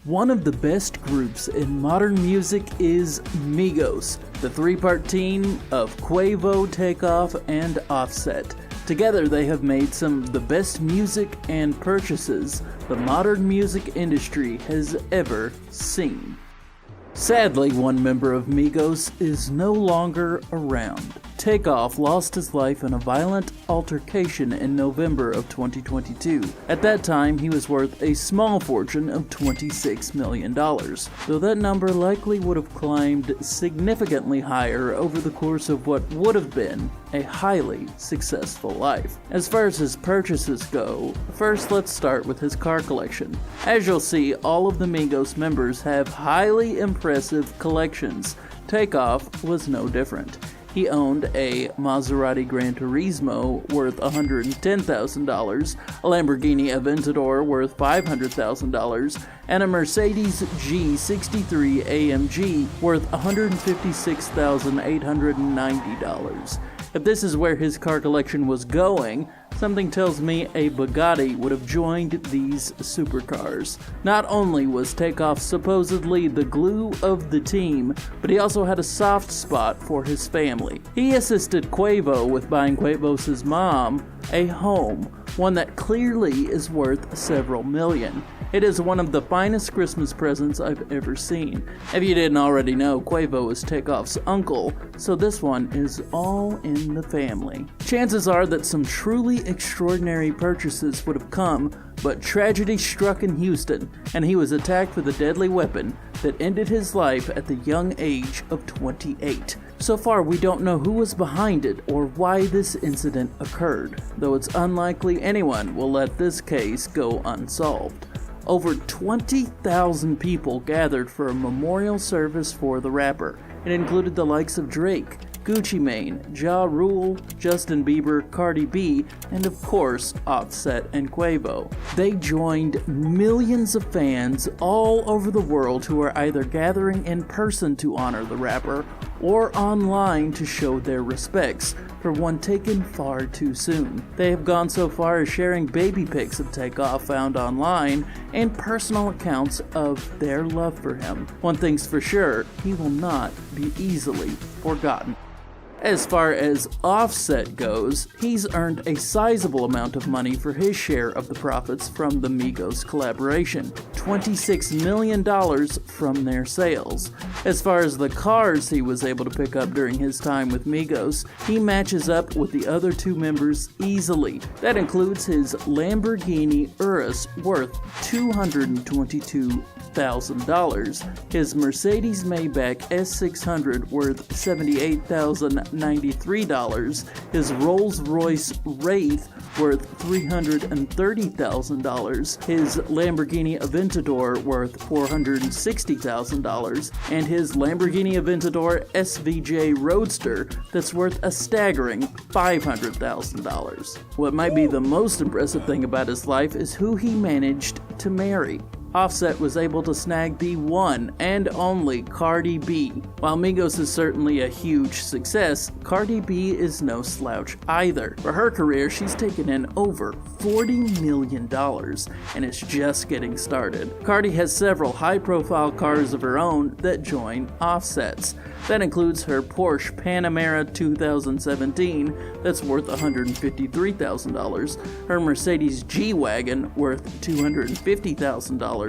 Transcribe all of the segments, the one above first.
One of the best groups in modern music is Migos, the three-part team of Quavo, Takeoff, and Offset. Together they have made some of the best music and purchases the modern music industry has ever seen. Sadly, one member of Migos is no longer around. Takeoff lost his life in a violent altercation in November of 2022. At that time, he was worth a small fortune of $26 million, though that number likely would have climbed significantly higher over the course of what would have been a highly successful life. As far as his purchases go, first let's start with his car collection. As you'll see, all of the Migos members have highly impressive collections. Takeoff was no different. He owned a Maserati Gran Turismo worth $110,000, a Lamborghini Aventador worth $500,000, and a Mercedes G63 AMG worth $156,890. If this is where his car collection was going, something tells me a Bugatti would have joined these supercars. Not only was Takeoff supposedly the glue of the team, but he also had a soft spot for his family. He assisted Quavo with buying Quavo's mom a home, one that clearly is worth several million. It is one of the finest Christmas presents I've ever seen. If you didn't already know, Quavo is Takeoff's uncle, so this one is all in the family. Chances are that some truly extraordinary purchases would have come, but tragedy struck in Houston, and he was attacked with a deadly weapon that ended his life at the young age of 28. So far, we don't know who was behind it or why this incident occurred, though it's unlikely anyone will let this case go unsolved. Over 20,000 people gathered for a memorial service for the rapper. It included the likes of Drake, Gucci Mane, Ja Rule, Justin Bieber, Cardi B, and of course, Offset and Quavo. They joined millions of fans all over the world who are either gathering in person to honor the rapper or online to show their respects for one taken far too soon. They have gone so far as sharing baby pics of Takeoff found online and personal accounts of their love for him. One thing's for sure, he will not be easily forgotten. As far as Offset goes, he's earned a sizable amount of money for his share of the profits from the Migos collaboration, $26 million from their sales. As far as the cars he was able to pick up during his time with Migos, he matches up with the other two members easily. That includes his Lamborghini Urus worth $222,000, his Mercedes Maybach S600 worth $78,093, his Rolls-Royce Wraith worth $330,000, his Lamborghini Aventador worth $460,000, and his Lamborghini Aventador SVJ Roadster that's worth a staggering $500,000. What might be the most impressive thing about his life is who he managed to marry. Offset was able to snag the one and only Cardi B. While Migos is certainly a huge success, Cardi B is no slouch either. For her career, she's taken in over $40 million, and it's just getting started. Cardi has several high-profile cars of her own that join Offset's. That includes her Porsche Panamera 2017 that's worth $153,000, her Mercedes G-Wagon worth $250,000,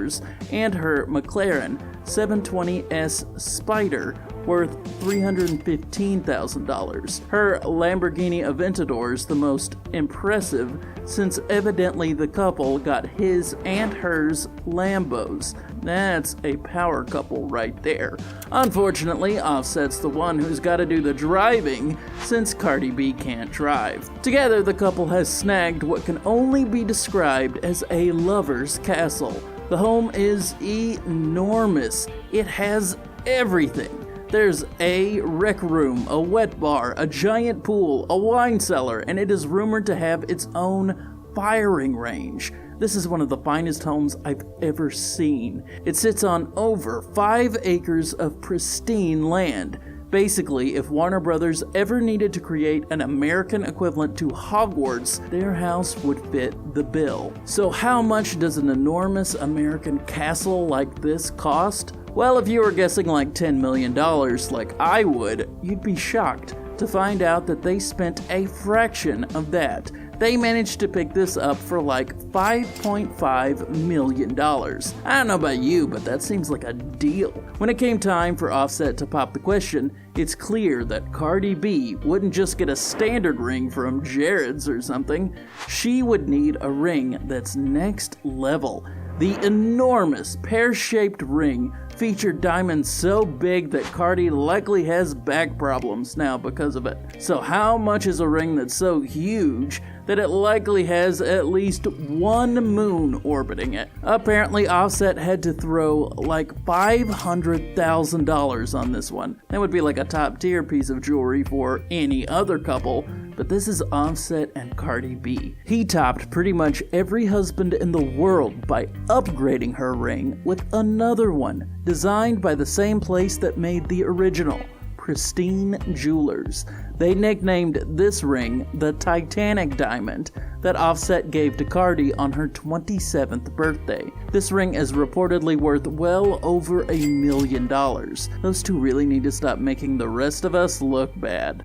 and her McLaren 720S Spider worth $315,000. Her Lamborghini Aventador is the most impressive since evidently the couple got his and hers Lambos. That's a power couple right there. Unfortunately, Offset's the one who's got to do the driving since Cardi B can't drive. Together, the couple has snagged what can only be described as a lover's castle. The home is enormous. It has everything. There's a rec room, a wet bar, a giant pool, a wine cellar, and it is rumored to have its own firing range. This is one of the finest homes I've ever seen. It sits on over 5 acres of pristine land. Basically, if Warner Brothers ever needed to create an American equivalent to Hogwarts, their house would fit the bill. So how much does an enormous American castle like this cost? Well, if you were guessing like $10 million like I would, you'd be shocked to find out that they spent a fraction of that. They managed to pick this up for like $5.5 million. I don't know about you, but that seems like a deal. When it came time for Offset to pop the question, it's clear that Cardi B wouldn't just get a standard ring from Jared's or something. She would need a ring that's next level. The enormous pear-shaped ring featured diamonds so big that Cardi likely has back problems now because of it. So how much is a ring that's so huge that it likely has at least one moon orbiting it? Apparently Offset had to throw like $500,000 on this one. That would be like a top tier piece of jewelry for any other couple, but this is Offset and Cardi B. He topped pretty much every husband in the world by upgrading her ring with another one, designed by the same place that made the original, Pristine Jewelers. They nicknamed this ring the Titanic Diamond that Offset gave to Cardi on her 27th birthday. This ring is reportedly worth well over $1 million. Those two really need to stop making the rest of us look bad.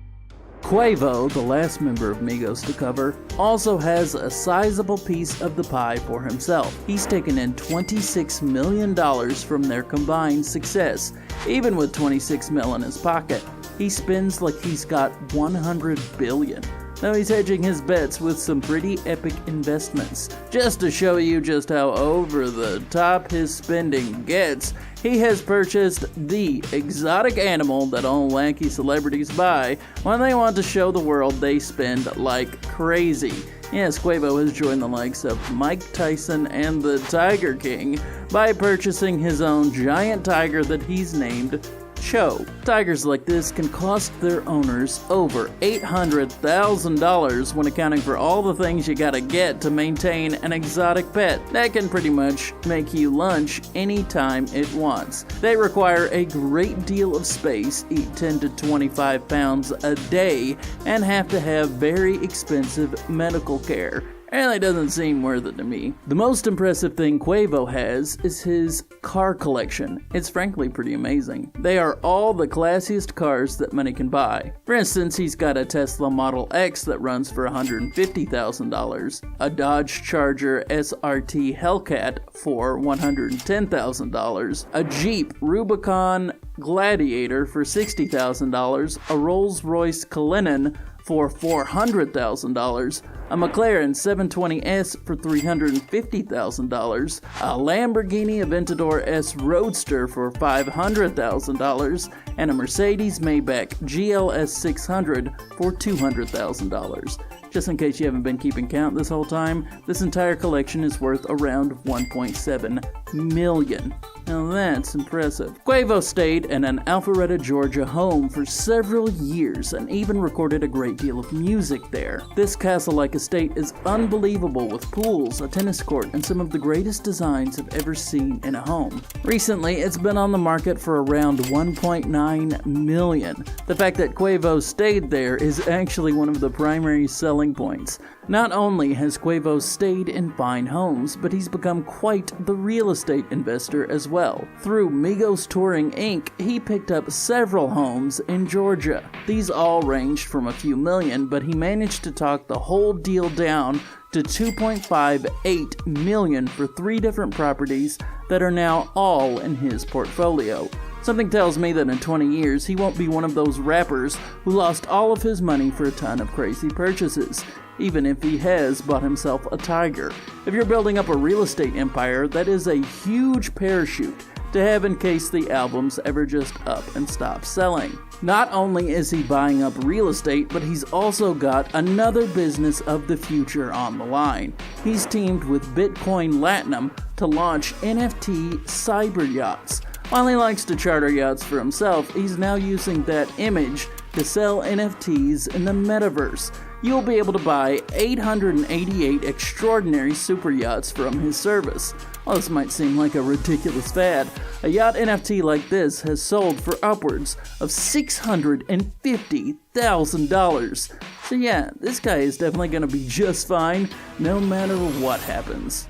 Quavo, the last member of Migos to cover, also has a sizable piece of the pie for himself. He's taken in $26 million from their combined success. Even with $26 million in his pocket, he spends like he's got $100 billion. Now he's hedging his bets with some pretty epic investments. Just to show you just how over the top his spending gets, he has purchased the exotic animal that all lanky celebrities buy when they want to show the world they spend like crazy. Yes, Quavo has joined the likes of Mike Tyson and the Tiger King by purchasing his own giant tiger that he's named Cho. Tigers like this can cost their owners over $800,000 when accounting for all the things you gotta get to maintain an exotic pet. That can pretty much make you lunch anytime it wants. They require a great deal of space, eat 10 to 25 pounds a day, and have to have very expensive medical care. Really doesn't seem worth it to me. The most impressive thing Quavo has is his car collection. It's frankly pretty amazing. They are all the classiest cars that money can buy. For instance, he's got a Tesla Model X that runs for $150,000, a Dodge Charger SRT Hellcat for $110,000, a Jeep Rubicon Gladiator for $60,000, a Rolls-Royce Cullinan for $400,000, a McLaren 720S for $350,000, a Lamborghini Aventador S Roadster for $500,000, and a Mercedes Maybach GLS 600 for $200,000. Just in case you haven't been keeping count this whole time, this entire collection is worth around $1.7 million. Now that's impressive. Quavo stayed in an Alpharetta, Georgia home for several years and even recorded a great deal of music there. This castle-like estate is unbelievable with pools, a tennis court, and some of the greatest designs I've ever seen in a home. Recently, it's been on the market for around $1.9 million. The fact that Quavo stayed there is actually one of the primary selling points. Not only has Quavo stayed in fine homes, but he's become quite the real estate investor as well. Through Migos Touring Inc., he picked up several homes in Georgia. These all ranged from a few million, but he managed to talk the whole deal down to $2.58 million for 3 different properties that are now all in his portfolio. Something tells me that in 20 years, he won't be one of those rappers who lost all of his money for a ton of crazy purchases, even if he has bought himself a tiger. If you're building up a real estate empire, that is a huge parachute to have in case the albums ever just up and stop selling. Not only is he buying up real estate, but he's also got another business of the future on the line. He's teamed with Bitcoin Latinum to launch NFT cyber yachts. While he likes to charter yachts for himself, he's now using that image to sell NFTs in the metaverse. You'll be able to buy 888 extraordinary super yachts from his service. While this might seem like a ridiculous fad, A yacht NFT like this has sold for upwards of $650,000. So yeah, this guy is definitely gonna be just fine no matter what happens.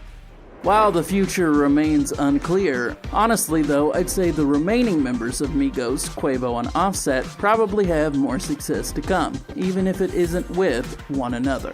While the future remains unclear, honestly though, I'd say the remaining members of Migos, Quavo, and Offset probably have more success to come, even if it isn't with one another.